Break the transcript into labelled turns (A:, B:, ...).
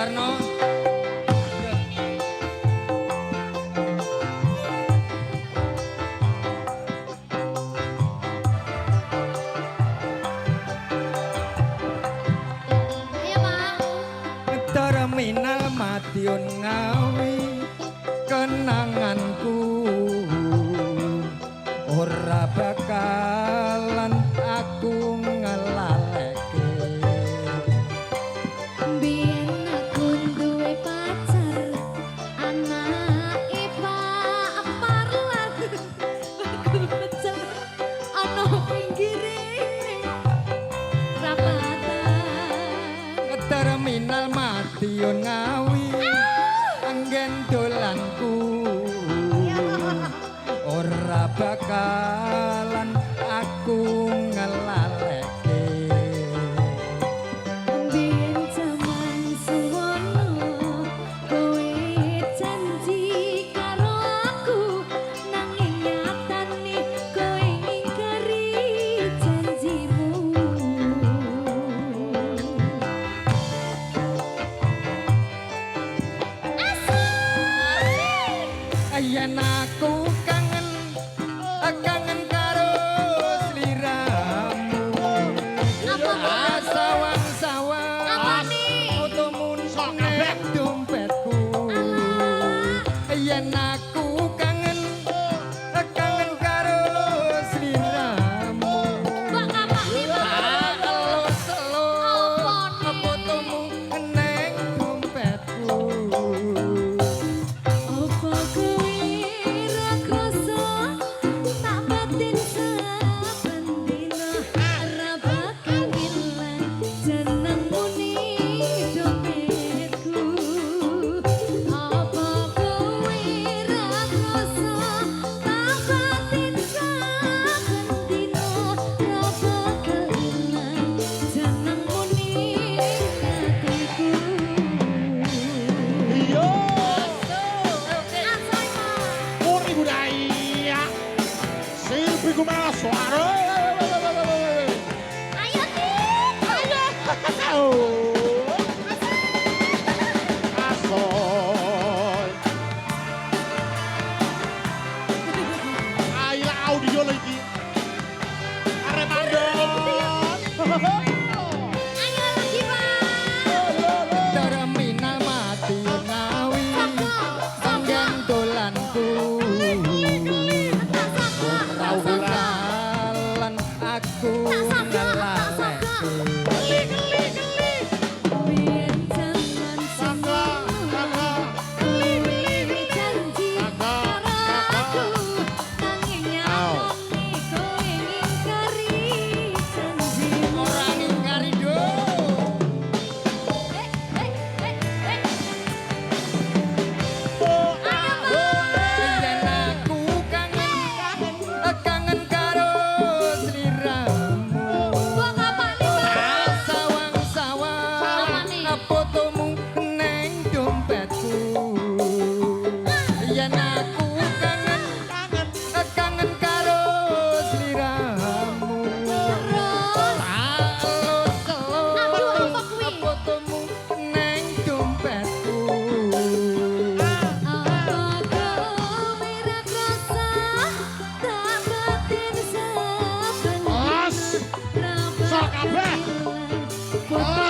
A: Darno. Terminal Madiun Ngawi kenanganku ora bakalan aku ngelaleke.
B: Biyen aku duwe pacar anake Pak Parlan. Aku pecel ana pinggire rapatan.
A: Terminal Madiun Ngawi anggen dolanku ora bakalan aku ngelaleke.
B: Biyen jaman suwono kowe janji karo aku nanging nyatane kowe ngingkari janjimu.
A: Yen aku kangen karo sliramu. Sawang-sawang fotomu ning dompetku. Yen aku kangen karo sliramu. Elus-elus fotomu ning dompetku.
B: Apa kowe ra krasa tak batin saben dina ra bakal ilang jenengmu ning dompetku. Apa kowe ra krasa tak batin saben dina ra bakal ilang jenengmu ning hatiku.
C: Yo. Murni budaya. Silpi kumaso.
B: Ayo Tit, ayo.
C: Asoy. Ayo audio lagi. Arep mandor.
B: Ayo lagi Pak.
A: Terminal Madiun Ngawi anggen dolanku ora bakalan aku ngelaleke.
B: Biyen jaman semono kowe janji karo aku nanging nyatane kowe ngingkari janjimu.
A: Ora ngingkari do. Yen aku kangen karo sliramu.
B: Wong apane Pak?
A: Sawang-sawang fotomu ning dompetku. Yen aku kangen karo sliramu.
B: Terus Aduh, apa kuwi?
A: Fotomu ning dompetku.
B: apa kowe ra krasa tak batin saben
C: Os. Sok kabeh.
B: foto